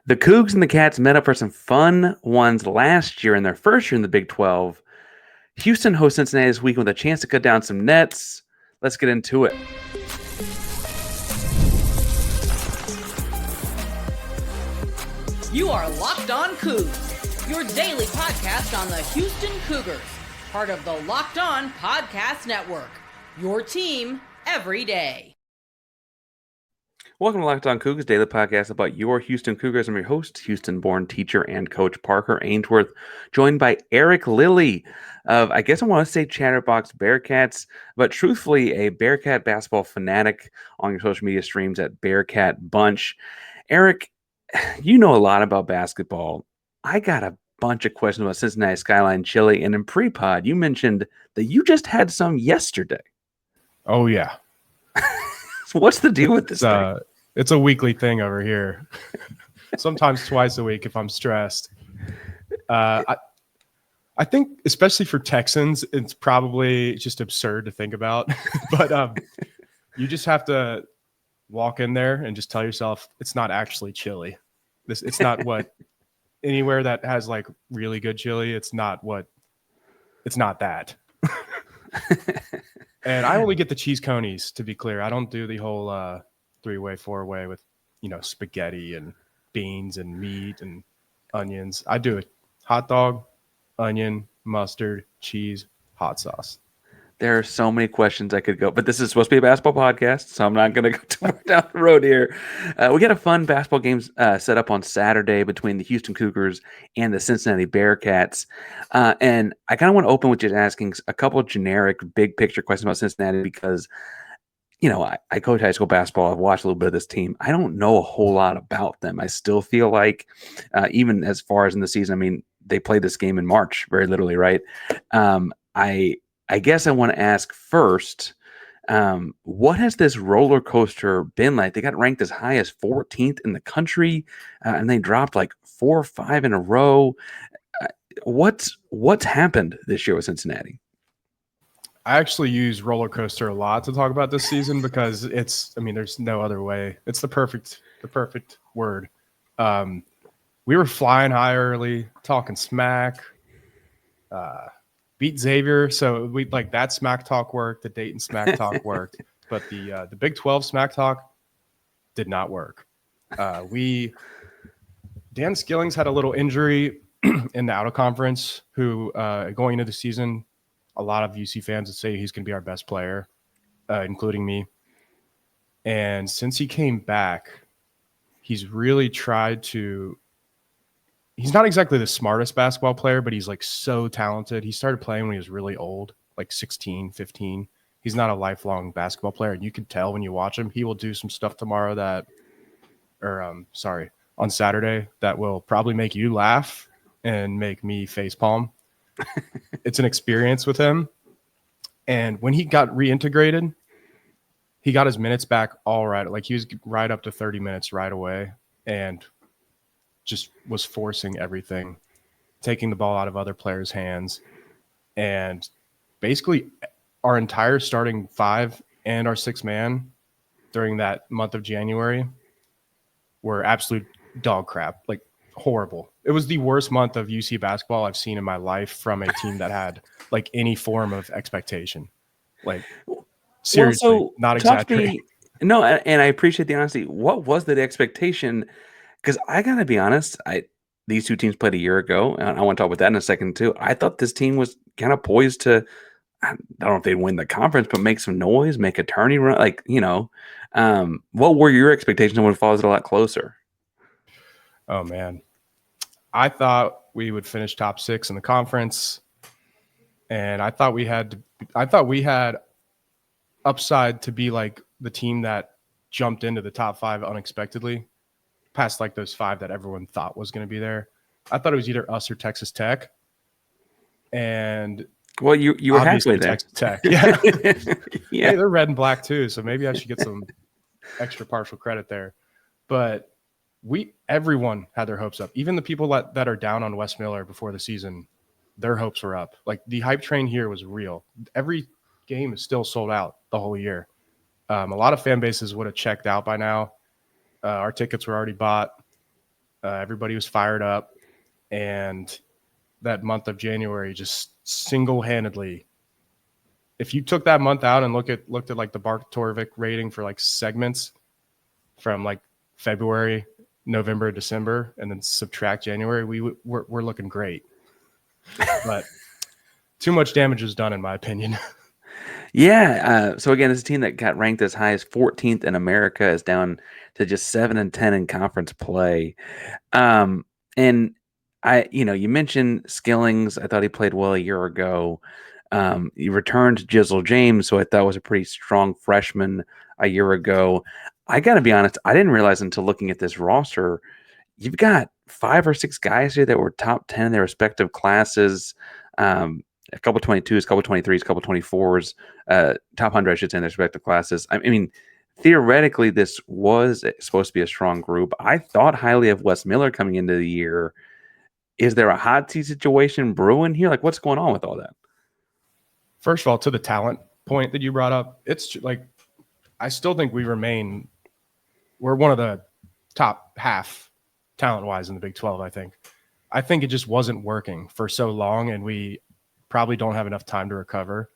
The Cougs and the Cats met up for some fun ones last year in their first year in the Big 12. Houston hosts Cincinnati this week with a chance to cut down some nets. Let's get into it. You are Locked On Coogs, your daily podcast on the Houston Cougars, part of the Locked On Podcast Network, your team every day. Welcome to Locked On Cougars, daily podcast about your Houston Cougars. I'm your host, Houston-born teacher and coach Parker Ainsworth, joined by Eric Lilly of, I guess I want to say Chatterbox Bearcats, but truthfully a Bearcat basketball fanatic on your social media streams at Bearcat Bunch. Eric, you know a lot about basketball. I got a bunch of questions about Cincinnati Skyline Chili, and in pre-pod, you mentioned that you just had some yesterday. Oh, yeah. So what's the deal with this thing? It's a weekly thing over here. Sometimes twice a week if I'm stressed. I think, especially for Texans, it's probably just absurd to think about. But you just have to walk in there and just tell yourself it's not actually chili. It's not what anywhere that has like really good chili. It's not that. And I only get the cheese conies, to be clear. I don't do the whole three-way, four-way with, spaghetti and beans and meat and onions. I do it hot dog, onion, mustard, cheese, hot sauce. There are so many questions I could go, but this is supposed to be a basketball podcast, so I'm not going to go too far down the road here. We got a fun basketball game set up on Saturday between the Houston Cougars and the Cincinnati Bearcats. And I kind of want to open with just asking a couple of generic, big picture questions about Cincinnati because, I coach high school basketball. I've watched a little bit of this team. I don't know a whole lot about them. I still feel like, even as far as in the season, they played this game in March, very literally, right? I guess I want to ask first, what has this roller coaster been like? They got ranked as high as 14th in the country, and they dropped like 4 or 5 in a row. What's happened this year with Cincinnati? I actually use roller coaster a lot to talk about this season because there's no other way. It's the perfect word. We were flying high early, talking smack. Beat Xavier, so we like that smack talk worked. The Dayton smack talk worked, but the Big 12 smack talk did not work. Dan Skillings had a little injury in the out of conference. Who going into the season, a lot of UC fans would say he's going to be our best player, including me. And since he came back, he's really tried to. He's not exactly the smartest basketball player, but he's like so talented. He started playing when he was really old, like 16, 15. He's not a lifelong basketball player. And you can tell when you watch him, he will do some stuff on Saturday that will probably make you laugh and make me facepalm. It's an experience with him. And when he got reintegrated, he got his minutes back all right. Like he was right up to 30 minutes right away. And just was forcing everything, taking the ball out of other players' hands. And basically our entire starting 5 and our 6-man during that month of January were absolute dog crap, like horrible. It was the worst month of UC basketball I've seen in my life from a team that had like any form of expectation. Like seriously, not exaggerating. No, and I appreciate the honesty. What was that expectation? Because I got to be honest, these two teams played a year ago, and I want to talk about that in a second too. I thought this team was kind of poised to, I don't know if they'd win the conference, but make some noise, make a tourney run. What were your expectations when it follows it a lot closer? Oh, man. I thought we would finish top 6 in the conference, and I thought we had upside to be like the team that jumped into the top 5 unexpectedly. Past like those 5 that everyone thought was going to be there. I thought it was either us or Texas Tech. And well, you were halfway there. Texas Tech. Yeah. Yeah. Hey, they're red and black too, so maybe I should get some extra partial credit there. But everyone had their hopes up. Even the people that are down on Wes Miller before the season, their hopes were up. Like the hype train here was real. Every game is still sold out the whole year. A lot of fan bases would have checked out by now. Our tickets were already bought. Everybody was fired up, and that month of January just single-handedly. If you took that month out and looked at like the Bark Torvik rating for like segments from like February, November, December, and then subtract January, we're looking great. But too much damage was done, in my opinion. Yeah. So again, it's a team that got ranked as high as 14th in America is down to just 7-10 in conference play. And you mentioned Skillings. I thought he played well a year ago. You returned Jizzle James, so I thought was a pretty strong freshman a year ago. I got to be honest, I didn't realize until looking at this roster, you've got 5 or 6 guys here that were top 10 in their respective classes. A couple 22s, a couple 23s, a couple 24s, top 100, I should say, in their respective classes. I mean, theoretically, this was supposed to be a strong group. I thought highly of Wes Miller coming into the year. Is there a hot seat situation brewing here? Like, what's going on with all that? First of all, to the talent point that you brought up, it's like I still think we're one of the top half talent-wise in the Big 12, I think it just wasn't working for so long, and we probably don't have enough time to recover.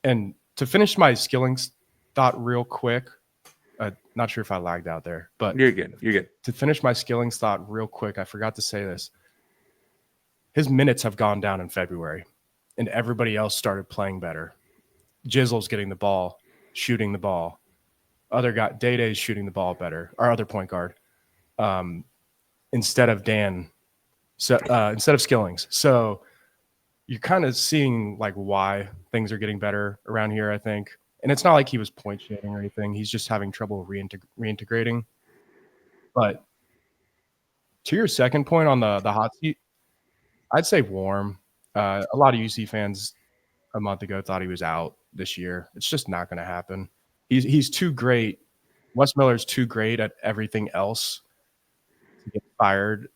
And to finish my Skillings thought real quick, not sure if I lagged out there, but You're good. To finish my Skillings thought real quick, I forgot to say this. His minutes have gone down in February, and everybody else started playing better. Jizzle's getting the ball, shooting the ball. Other guy, Day-Day's shooting the ball better. Our other point guard, instead of Dan, instead of Skillings. So you're kind of seeing like why things are getting better around here, I think. And it's not like he was point shooting or anything. He's just having trouble reintegrating. But to your second point on the hot seat, I'd say Warm. A lot of UC fans a month ago thought he was out this year. It's just not going to happen. He's too great. Wes Miller's too great at everything else to get fired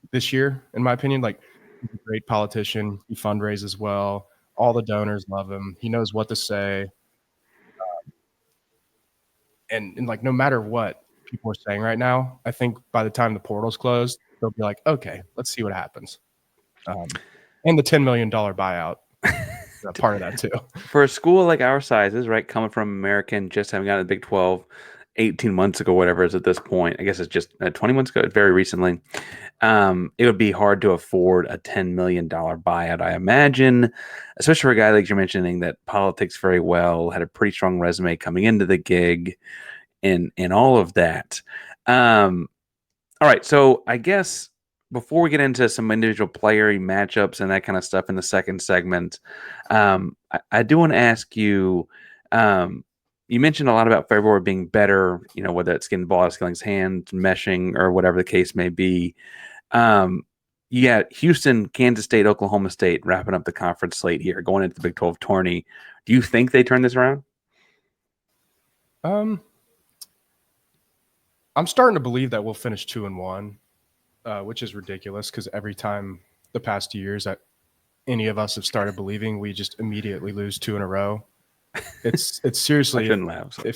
this year, in my opinion. Like, he's a great politician. He fundraises well. All the donors love him. He knows what to say. And like, no matter what people are saying right now, I think by the time the portal's closed, they'll be like, okay, let's see what happens. And the $10 million buyout, part of that too. For a school like our sizes, right, coming from American, just having gotten the Big 12 18 months ago, whatever it is at this point, I guess it's just 20 months ago, very recently, it would be hard to afford a $10 million buyout, I imagine, especially for a guy like you're mentioning that politics very well, had a pretty strong resume coming into the gig and all of that. All right, so I guess before we get into some individual player matchups and that kind of stuff in the second segment, I do want to ask you, you mentioned a lot about February being better, whether it's getting the ball out of Skilling's hand, meshing, or whatever the case may be. You got Houston, Kansas State, Oklahoma State wrapping up the conference slate here, going into the Big 12 tourney. Do you think they turn this around? I'm starting to believe that we'll finish 2-1. Which is ridiculous because every time the past 2 years that any of us have started believing, we just immediately lose 2 in a row. It's seriously. I shouldn't laugh. So.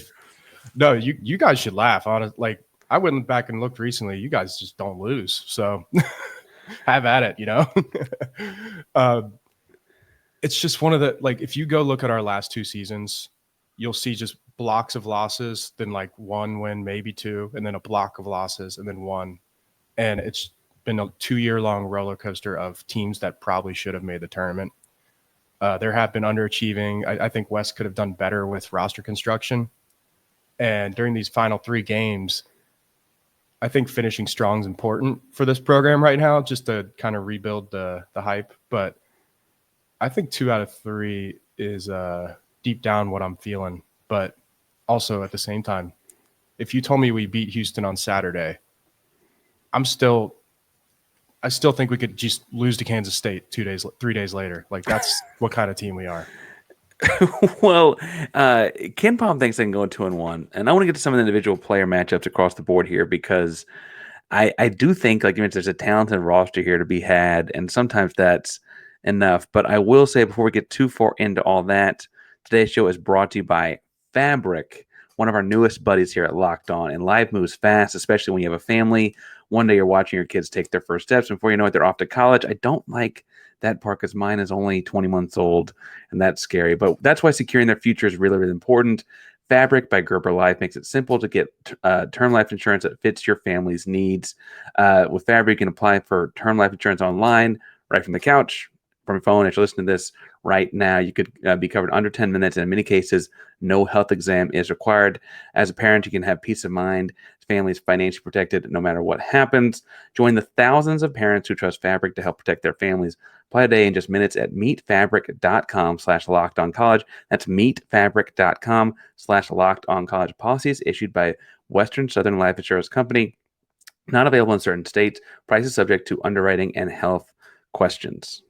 No, you guys should laugh. Honestly, like I went back and looked recently. You guys just don't lose, so have at it. It's just one of the if you go look at our last 2 seasons, you'll see just blocks of losses, then like 1 win, maybe 2, and then a block of losses, and then 1. And it's been a 2-year-long roller coaster of teams that probably should have made the tournament. There have been underachieving. I think West could have done better with roster construction. And during these final 3 games, I think finishing strong is important for this program right now, just to kind of rebuild the hype. But I think 2 out of 3 is deep down what I'm feeling. But also at the same time, if you told me we beat Houston on Saturday, I still think we could just lose to Kansas State 3 days later. Like, that's what kind of team we are. Well, Ken Palm thinks they can go 2-1, and I want to get to some of the individual player matchups across the board here because I do think, like you mentioned, there's a talented roster here to be had, and sometimes that's enough. But I will say before we get too far into all that, today's show is brought to you by Fabric, one of our newest buddies here at Locked On. And life moves fast, especially when you have a family one day you're watching your kids take their first steps. Before you know it, they're off to college. I don't like that part because mine is only 20 months old, and that's scary. But that's why securing their future is really, really important. Fabric by Gerber Life makes it simple to get term life insurance that fits your family's needs. With Fabric, you can apply for term life insurance online, right from the couch, from your phone. As you listen to this right now, you could be covered under 10 minutes. And in many cases, no health exam is required. As a parent, you can have peace of mind. Family is financially protected no matter what happens. Join the thousands of parents who trust Fabric to help protect their families. Apply today in just minutes at meetfabric.com/lockedoncollege. That's meetfabric.com/lockedoncollege. Policies issued by Western Southern Life Insurance Company. Not available in certain states. Prices subject to underwriting and health questions.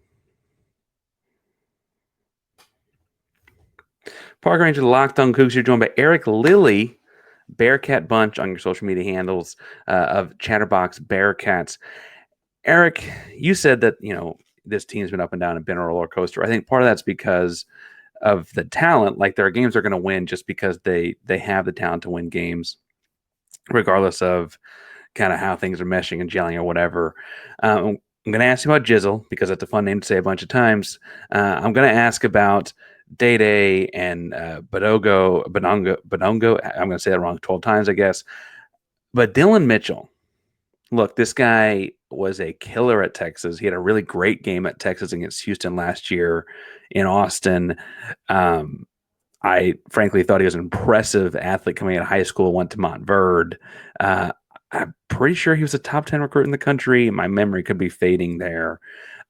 Parker Ainsworth, Locked On Coogs. You're joined by Eric Lilly, Bearcat Bunch on your social media handles of Chatterbox Bearcats. Eric, you said that, this team's been up and down and been a roller coaster. I think part of that's because of the talent. Like, there are games they're going to win just because they have the talent to win games, regardless of kind of how things are meshing and gelling or whatever. I'm going to ask you about Jizzle because that's a fun name to say a bunch of times. I'm going to ask about Day and Bonongo. I'm going to say that wrong 12 times, I guess. But Dillon Mitchell, look, this guy was a killer at Texas. He had a really great game at Texas against Houston last year in Austin. I frankly thought he was an impressive athlete coming out of high school, went to Montverde. I'm pretty sure he was a top 10 recruit in the country. My memory could be fading there.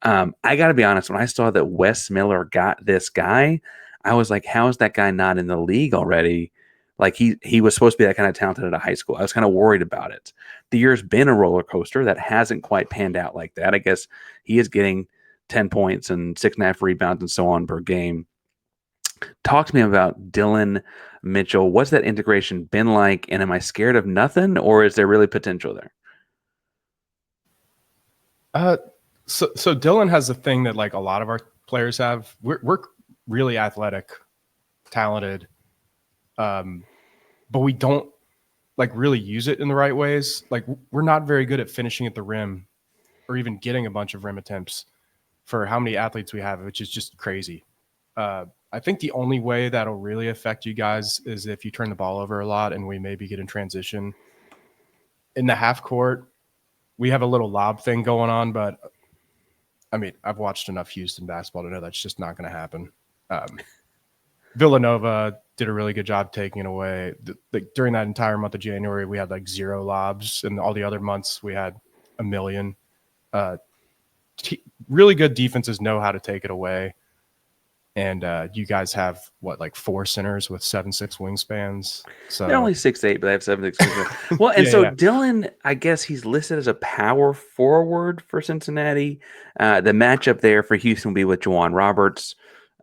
I got to be honest, when I saw that Wes Miller got this guy, I was like, how is that guy not in the league already? Like, he was supposed to be that kind of talented at a high school. I was kind of worried about it. The year's been a roller coaster that hasn't quite panned out like that. I guess he is getting 10 points and 6.5 rebounds and so on per game. Talk to me about Dillon Mitchell. What's that integration been like? And am I scared of nothing, or is there really potential there? So Dillon has a thing that, like, a lot of our players have. We're really athletic, talented, but we don't really use it in the right ways. Like, we're not very good at finishing at the rim or even getting a bunch of rim attempts for how many athletes we have, which is just crazy. I think the only way that'll really affect you guys is if you turn the ball over a lot and we maybe get in transition. In the half court, we have a little lob thing going on, but I mean, I've watched enough Houston basketball to know that's just not going to happen. Villanova did a really good job taking it away. During that entire month of January, we had 0 lobs, and all the other months we had a million. Really good defenses know how to take it away. And you guys have 4 centers with 7'6" wingspans. So they're only 6'8", but they have 7'6" wingspans. Well, and Dillon, I guess he's listed as a power forward for Cincinnati. The matchup there for Houston will be with Juwan Roberts.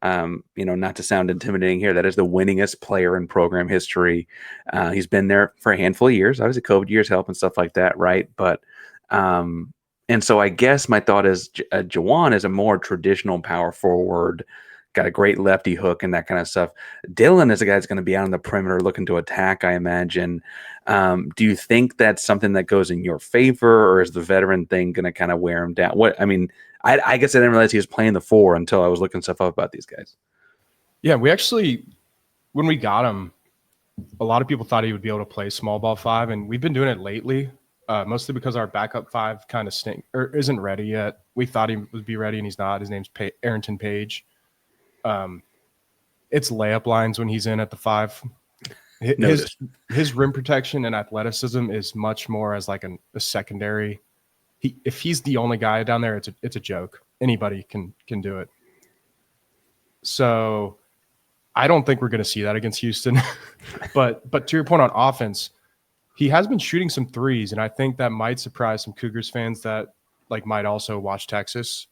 Not to sound intimidating here, that is the winningest player in program history. He's been there for a handful of years. Obviously, COVID years help and stuff like that, right? But and so I guess my thought is Juwan is a more traditional power forward. Got a great lefty hook and that kind of stuff. Dillon is a guy that's going to be out on the perimeter looking to attack, I imagine. Do you think that's something that goes in your favor, or is the veteran thing going to kind of wear him down? I guess I didn't realize he was playing the 4 until I was looking stuff up about these guys. Yeah, we actually, when we got him, a lot of people thought he would be able to play small ball 5, and we've been doing it lately, mostly because our backup 5 kind of isn't ready yet. We thought he would be ready, and he's not. His name's Arrington Page. It's layup lines when he's in at the 5. His rim protection and athleticism is much more as a secondary. If he's the only guy down there, it's a joke. Anybody can do it. So I don't think we're going to see that against Houston. but to your point on offense, he has been shooting some threes, and I think that might surprise some Cougars fans that might also watch Texas.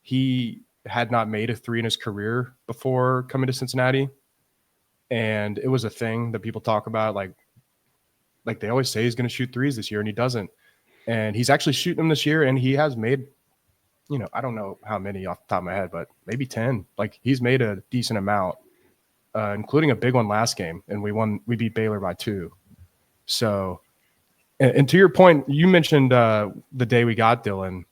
He had not made a 3 in his career before coming to Cincinnati, and it was a thing that people talk about. Like they always say he's going to shoot 3s this year, and he doesn't. And he's actually shooting them this year, and he has made, I don't know how many off the top of my head, but maybe 10. He's made a decent amount, including a big one last game, and we beat Baylor by 2. So, And to your point, you mentioned the day we got Dillon.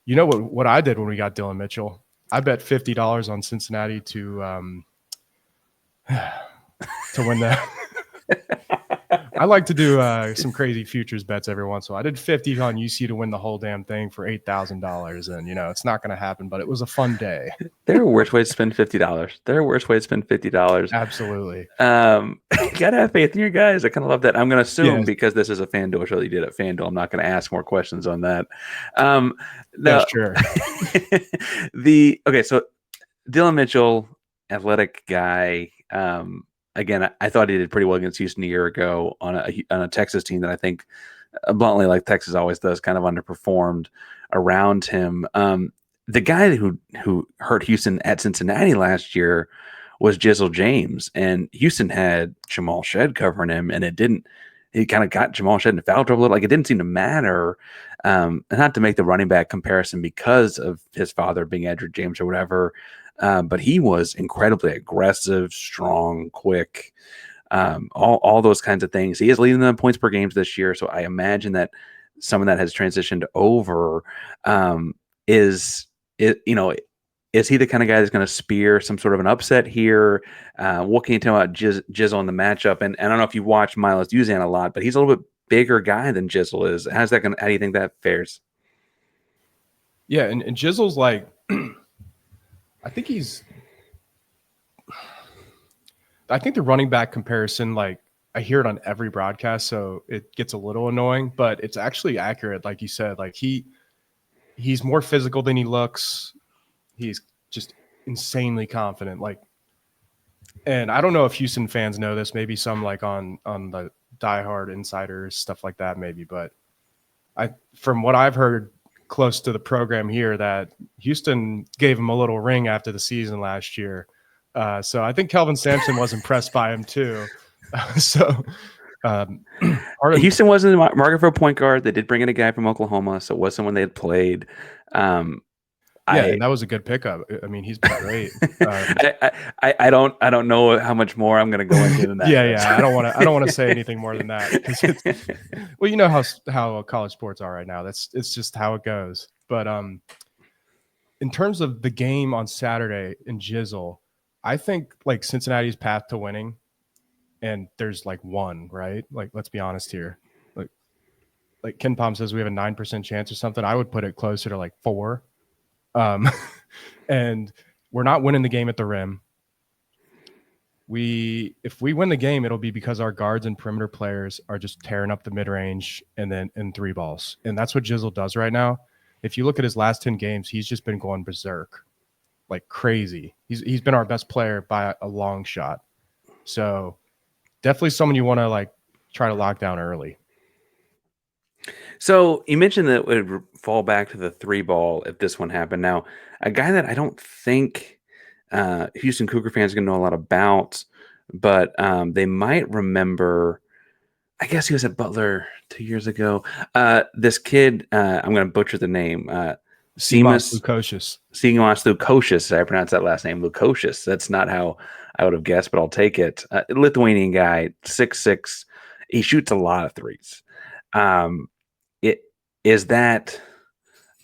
You know what I did when we got Dillon Mitchell? I bet $50 on Cincinnati to win that. I like to do some crazy futures bets every once in a while. I did 50 on UC to win the whole damn thing for $8,000, and it's not going to happen. But it was a fun day. There are worse ways to spend $50. There are worse ways to spend $50. Absolutely. Gotta have faith in your guys. I kind of love that. I'm going to assume Yes. because this is a FanDuel show that you did at FanDuel, I'm not going to ask more questions on that. That's true. So Dillon Mitchell, athletic guy. Again, I thought he did pretty well against Houston a year ago on a Texas team that I think, bluntly, like Texas always does, kind of underperformed around him. The guy who hurt Houston at Cincinnati last year was Jizzle James, and Houston had Jamal Shed covering him, and he kind of got Jamal Shed in foul trouble. Like, it didn't seem to matter. Not to make the running back comparison because of his father being Edric James or whatever, but he was incredibly aggressive, strong, quick, all those kinds of things. He is leading the points per games this year, so I imagine that some of that has transitioned over. Is he the kind of guy that's going to spear some sort of an upset here? What can you tell about Jizzle in the matchup? And I don't know if you watch Miles Uzan a lot, but he's a little bit bigger guy than Jizzle is. How do you think that fares? Yeah, and Jizzle's like, I think the running back comparison, like, I hear it on every broadcast, so it gets a little annoying, but it's actually accurate. Like you said, like he's more physical than he looks. He's just insanely confident. Like, and I don't know if Houston fans know this, maybe some like on the diehard insiders, stuff like that, maybe, but from what I've heard close to the program here, that Houston gave him a little ring after the season last year. So I think Kelvin Sampson was impressed by him too. Houston wasn't in the market for a point guard. They did bring in a guy from Oklahoma, so it was someone they had played. And that was a good pickup. I mean, he's been great. I don't know how much more I'm going to go into than that. Yeah. I don't want to say anything more than that. Well, you know how college sports are right now. It's just how it goes. But in terms of the game on Saturday in Jizzle, I think like Cincinnati's path to winning, and there's like one, right? Like, let's be honest here. Like Ken Palm says we have a 9% chance or something. I would put it closer to like 4. And we're not winning the game at the rim. If we win the game, it'll be because our guards and perimeter players are just tearing up the mid-range and then in 3 balls. And that's what Jizzle does right now. If you look at his last 10 games, he's just been going berserk like crazy. He's been our best player by a long shot. So definitely someone you want to like try to lock down early. So you mentioned that it would fall back to the 3 ball if this one happened. Now, a guy that I don't think Houston Cougar fans are going to know a lot about, but they might remember, I guess he was at Butler 2 years ago. This kid, I'm going to butcher the name, Simas Lukosius. Simas Lukosius. I pronounce that last name, Lukosius. That's not how I would have guessed, but I'll take it. Lithuanian guy, 6'6". He shoots a lot of threes. Is that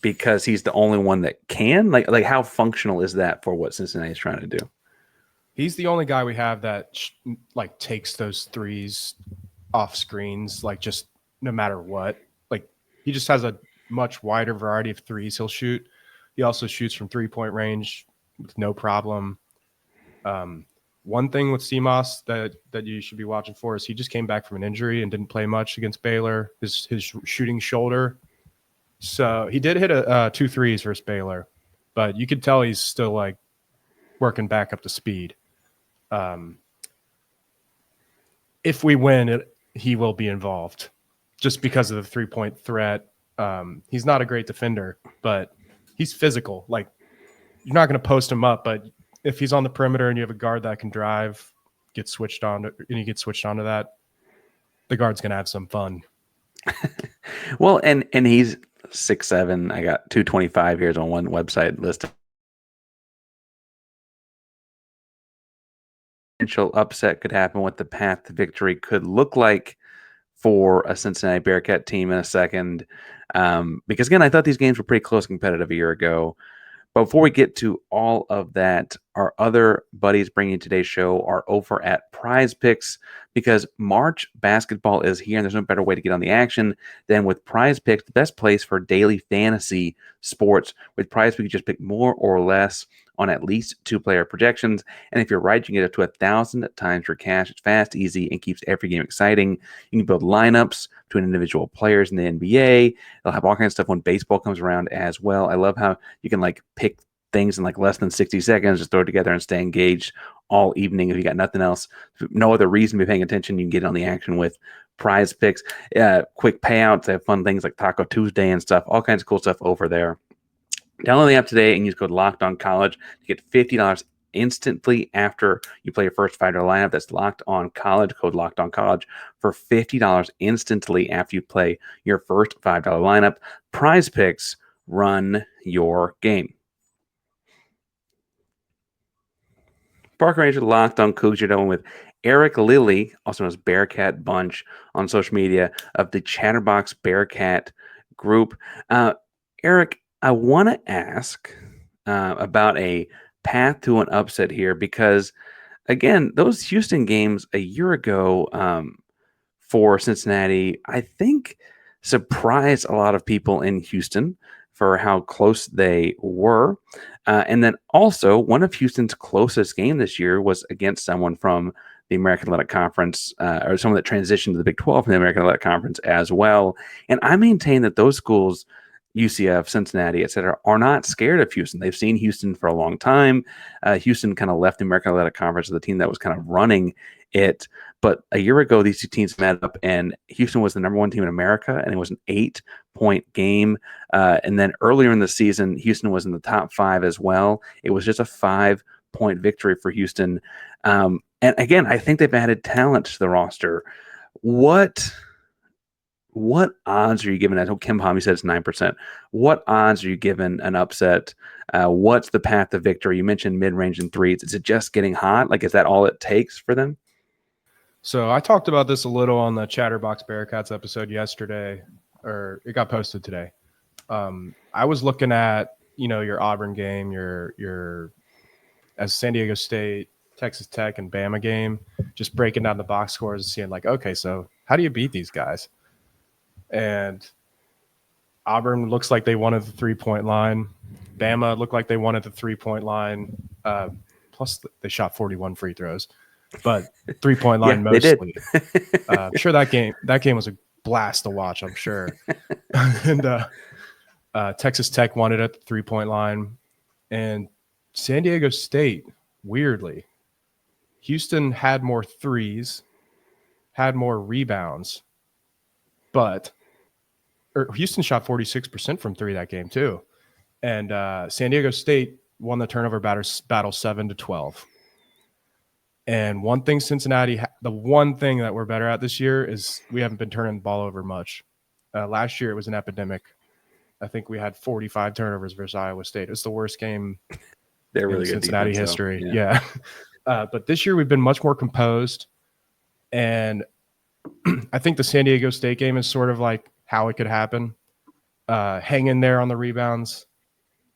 because he's the only one that can? Like how functional is that for what Cincinnati is trying to do? He's the only guy we have that like takes those threes off screens, like just no matter what. Like he just has a much wider variety of threes he'll shoot. He also shoots from 3-point range with no problem. One thing with Simas that you should be watching for is he just came back from an injury and didn't play much against Baylor. His shooting shoulder. So he did hit 2 threes versus Baylor, but you could tell he's still like working back up to speed. If we win, he will be involved just because of the 3-point threat. He's not a great defender, but he's physical. Like you're not going to post him up, but if he's on the perimeter and you have a guard that can drive, and he gets switched onto that, the guard's going to have some fun. Well, and he's 6'7". I got 225 here on one website listed. Potential upset could happen. What the path to victory could look like for a Cincinnati Bearcat team in a second. Because again, I thought these games were pretty close and competitive a year ago. But before we get to all of that, our other buddies bringing today's show are over at Prize Picks, because March basketball is here and there's no better way to get on the action than with Prize Picks, the best place for daily fantasy sports. With Prize Picks, you just pick more or less on at least 2-player projections. And if you're right, you can get up to 1,000 times your cash. It's fast, easy, and keeps every game exciting. You can build lineups between individual players in the NBA. They'll have all kinds of stuff when baseball comes around as well. I love how you can like pick things in like less than 60 seconds, just throw it together and stay engaged all evening. If you got nothing else, no other reason to be paying attention, you can get on the action with Prize Picks. Quick payouts. They have fun things like Taco Tuesday and stuff, all kinds of cool stuff over there. Download the app today and use code Locked On College to get $50 instantly after you play your first $5 lineup. That's Locked On College, code Locked On College for $50 instantly after you play your first $5 lineup. Prize Picks, run your game. Parker Ainsworth, Locked On Coogs. You're done with Eric Lilly, also known as Bearcat Bunch on social media, of the Chatterbox Bearcat group. Eric, I want to ask about a path to an upset here, because, again, those Houston games a year ago for Cincinnati, I think, surprised a lot of people in Houston for how close they were. And then also, one of Houston's closest game this year was against someone from the American Athletic Conference, or someone that transitioned to the Big 12 from the American Athletic Conference as well. And I maintain that those schools, UCF, Cincinnati, etc., are not scared of Houston. They've seen Houston for a long time. Houston kind of left the American Athletic Conference as the team that was kind of running it. But a year ago, these two teams met up, and Houston was the number 1 team in America, and it was an 8-point game. And then earlier in the season, Houston was in the top 5 as well. It was just a 5-point victory for Houston. And again, I think they've added talent to the roster. What odds are you given? I told Kim Palm, he said it's 9%. What odds are you given an upset? What's the path to victory? You mentioned mid-range and threes. Is it just getting hot? Like, is that all it takes for them? So I talked about this a little on the Chatterbox Bearcats episode yesterday, or it got posted today. I was looking at, your Auburn game, your as San Diego State, Texas Tech, and Bama game, just breaking down the box scores and seeing like, okay, so how do you beat these guys? And Auburn looks like they won at the 3-point line. Bama looked like they won at the 3-point line. Plus, they shot 41 free throws, but 3-point line mostly. I'm sure that game was a blast to watch, I'm sure. And Texas Tech won it at the 3-point line. And San Diego State, weirdly, Houston had more threes, had more rebounds, but Houston shot 46% from 3 that game too. And San Diego State won the turnover battle 7-12. And one thing the one thing that we're better at this year is we haven't been turning the ball over much. Last year it was an epidemic. I think we had 45 turnovers versus Iowa State. It's the worst game They're really in good Cincinnati defense, history. so, yeah. But this year we've been much more composed. And I think the San Diego State game is sort of like how it could happen. Hang in there on the rebounds,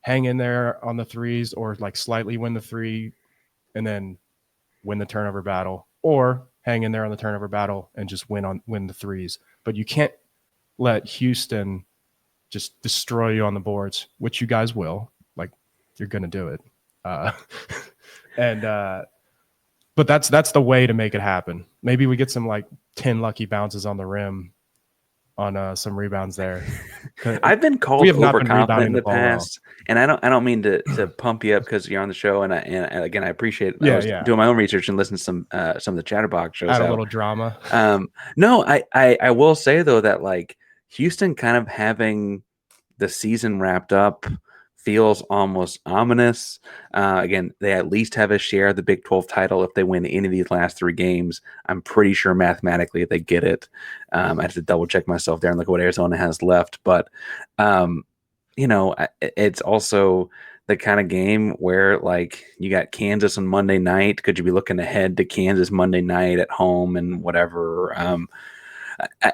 hang in there on the threes, or like slightly win the 3 and then win the turnover battle, or hang in there on the turnover battle and just win the threes. But you can't let Houston just destroy you on the boards, which you guys will. Like, you're going to do it. But that's the way to make it happen. Maybe we get some like 10 lucky bounces on the rim on some rebounds there. I've been called overconfident in the past, and I don't mean to pump you up because you're on the show, and again I appreciate it. I was doing my own research and listening to some of the Chatterbox shows. Add a little drama. No, I will say though that like Houston kind of having the season wrapped up feels almost ominous. Again, they at least have a share of the Big 12 title if they win any of these last 3 games. I'm pretty sure mathematically they get it. I have to double check myself there and look at what Arizona has left. But, it's also the kind of game where like you got Kansas on Monday night. Could you be looking ahead to Kansas Monday night at home and whatever?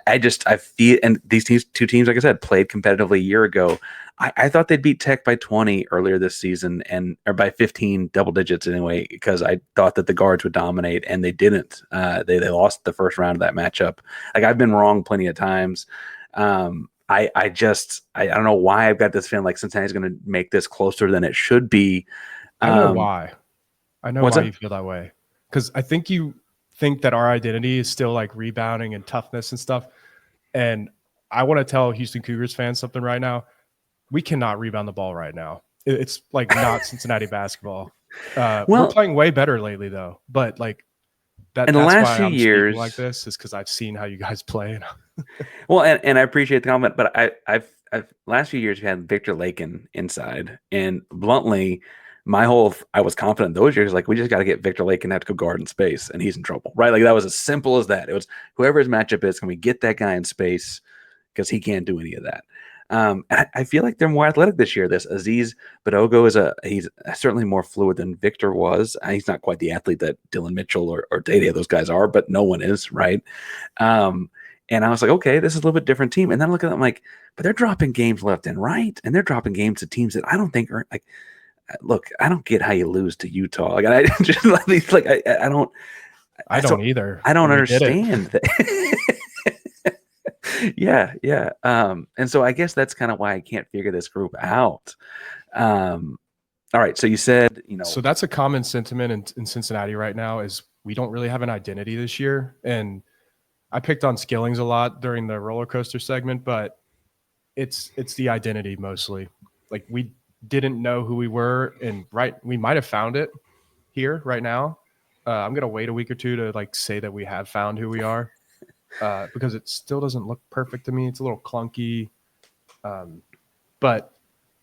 I feel, and these two teams, like I said, played competitively a year ago. I thought they'd beat Tech by 20 earlier this season, or by 15, double digits anyway, because I thought that the guards would dominate, and they didn't. They lost the first round of that matchup. Like, I've been wrong plenty of times. I don't know why I've got this feeling like Cincinnati's going to make this closer than it should be. I know why. I know why that? you feel that way. Because I think you think that our identity is still like rebounding and toughness and stuff. And I want to tell Houston Cougars fans something right now. We cannot rebound the ball right now. It's like not Cincinnati basketball. We're playing way better lately, though. But like that's in the last why few I'm years, speaking like this is because I've seen how you guys play. Well, and I appreciate the comment, but I've last few years we had Victor Lakin inside, and bluntly, I was confident those years, like, we just got to get Victor Lakin to have to go guard in space, and he's in trouble, right? Like, that was as simple as that. It was whoever his matchup is, can we get that guy in space, because he can't do any of that. And I feel like they're more athletic this year. This Aziz Badogo he's certainly more fluid than Victor was. He's not quite the athlete that Dillon Mitchell or Day those guys are, but no one is, right? And I was like, okay, this is a little bit different team. And then I look at them like, but they're dropping games left and right, and they're dropping games to teams that I don't think are like. Look, I don't get how you lose to Utah. Like, I just like I don't. I don't either. I don't understand that. Yeah. And so I guess that's kind of why I can't figure this group out. All right. So you said, So that's a common sentiment in Cincinnati right now is we don't really have an identity this year. And I picked on Skillings a lot during the roller coaster segment, but it's the identity mostly. Like, we didn't know who we were, and we might have found it here right now. I'm gonna wait a week or two to like say that we have found who we are, because it still doesn't look perfect to me. It's a little clunky, but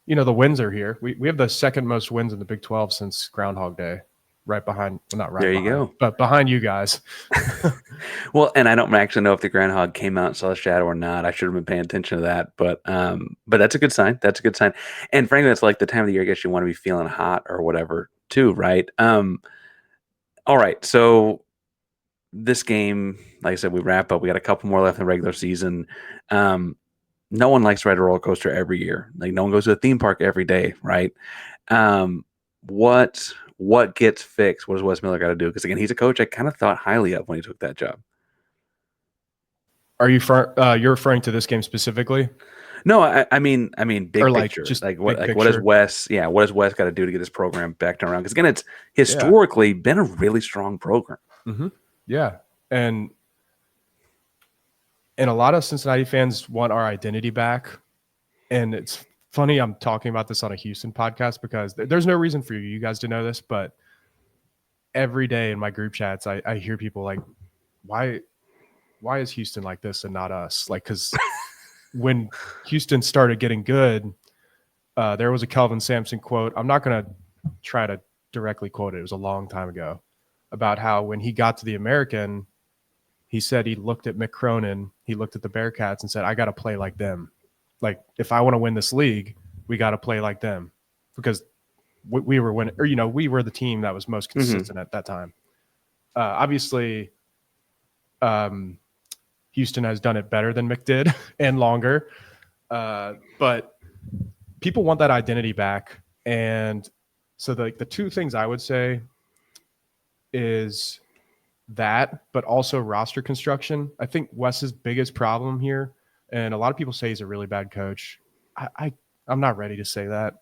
the wins are here. We have the second most wins in the Big 12 since Groundhog Day. Right behind, well, not right there behind, you go, but behind you guys. Well, and I don't actually know if the groundhog came out and saw the shadow or not. I should have been paying attention to that, but that's a good sign. That's a good sign. And frankly, that's like the time of the year I guess you want to be feeling hot or whatever too, right? All right, so this game, like I said, we wrap up. We got a couple more left in the regular season. No one likes to ride a roller coaster every year. Like, no one goes to a theme park every day, right? What gets fixed? What does Wes Miller got to do? Because again, he's a coach I kind of thought highly of when he took that job. Are you you're referring to this game specifically? No, I mean big or like picture. just Like what big what does picture? Wes? Yeah, what does Wes got to do to get his program back around? Because again, it's historically been a really strong program. Mm-hmm. Yeah, and a lot of Cincinnati fans want our identity back, and it's funny I'm talking about this on a Houston podcast because there's no reason for you guys to know this, but every day in my group chats, I hear people like, why is Houston like this and not us? Like, because when Houston started getting good, there was a Kelvin Sampson quote. I'm not going to try to directly quote it. It was a long time ago about how when he got to the American, he said he looked at Mick Cronin, he looked at the Bearcats and said, I got to play like them. Like, if I want to win this league, we got to play like them, because we were winning, or we were the team that was most consistent at that time. Obviously, Houston has done it better than Mick did and longer, but people want that identity back. And so the two things I would say is that, but also roster construction. I think Wes's biggest problem here, and a lot of people say he's a really bad coach. I'm not ready to say that.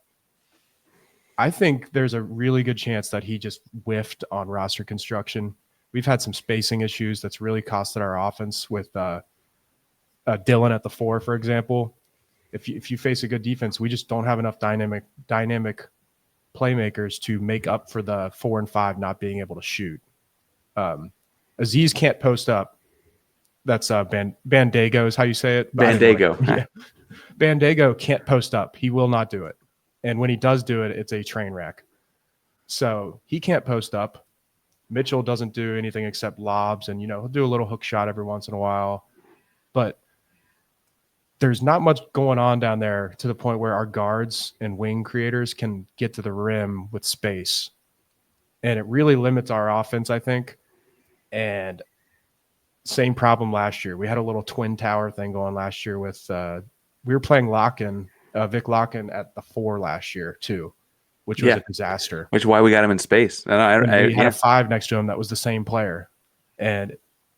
I think there's a really good chance that he just whiffed on roster construction. We've had some spacing issues that's really costed our offense with Dillon at the 4, for example. If you face a good defense, we just don't have enough dynamic playmakers to make up for the 4 and 5 not being able to shoot. Aziz can't post up. That's Bandago is how you say it. Bandago. Anyway, yeah. Bandago can't post up. He will not do it. And when he does do it, it's a train wreck. So he can't post up. Mitchell doesn't do anything except lobs, and he'll do a little hook shot every once in a while. But there's not much going on down there to the point where our guards and wing creators can get to the rim with space. And it really limits our offense, I think. And same problem last year. We had a little twin tower thing going last year with we were playing Vic Locken at the 4 last year too, which was a disaster. Which is why we got him in space. And we had a 5 next to him that was the same player, and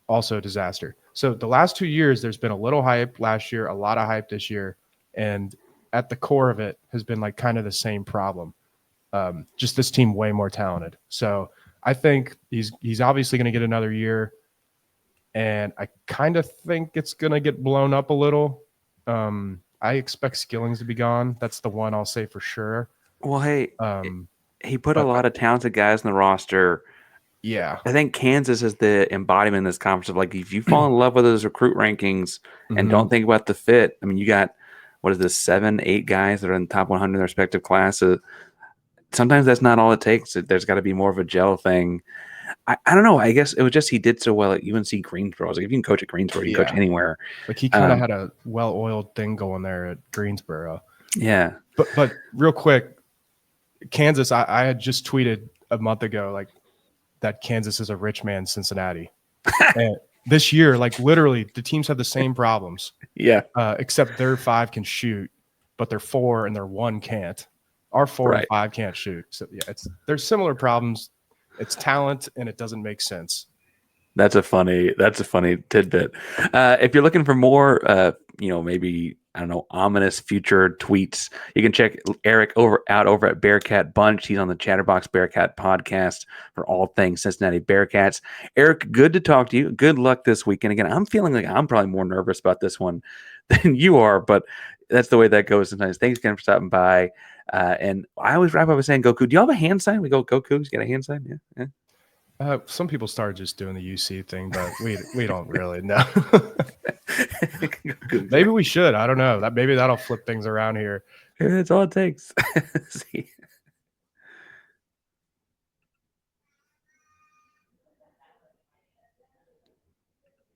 also a disaster. So the last 2 years, there's been a little hype last year, a lot of hype this year, and at the core of it has been like kind of the same problem. Just this team way more talented. So I think he's obviously going to get another year, and I kind of think it's going to get blown up a little. I expect Skillings to be gone. That's the one I'll say for sure. Well, hey, he put a lot of talented guys in the roster. Yeah. I think Kansas is the embodiment in this conference of like, if you fall in love with those recruit rankings and don't think about the fit, I mean, you got, what is this, 7, 8 guys that are in the top 100 in their respective classes. Sometimes that's not all it takes. There's got to be more of a gel thing. I don't know. I guess it was just he did so well at UNC Greensboro. I was like, if you can coach at Greensboro, you can coach anywhere. Like he kind of had a well-oiled thing going there at Greensboro. Yeah. But real quick, Kansas, I had just tweeted a month ago like that Kansas is a rich man Cincinnati. And this year, like literally, the teams have the same problems. Yeah. Except their 5 can shoot, but their 4 and their 1 can't. Our 4 and 5 can't shoot. So yeah, there's similar problems. It's talent, and it doesn't make sense. That's a funny tidbit. If you're looking for more, maybe, I don't know, ominous future tweets, you can check Eric out over at Bearcat Bunch. He's on the Chatterbox Bearcat podcast for all things Cincinnati Bearcats. Eric, good to talk to you. Good luck this weekend. Again, I'm feeling like I'm probably more nervous about this one than you are, but that's the way that goes sometimes. Thanks again for stopping by. And I always wrap up by saying, go Coogs. Do you have a hand sign? We go Coogs, get a hand sign? Yeah. Some people started just doing the UC thing, but we don't really know. Maybe we should. I don't know. Maybe that'll flip things around here. That's all it takes. See.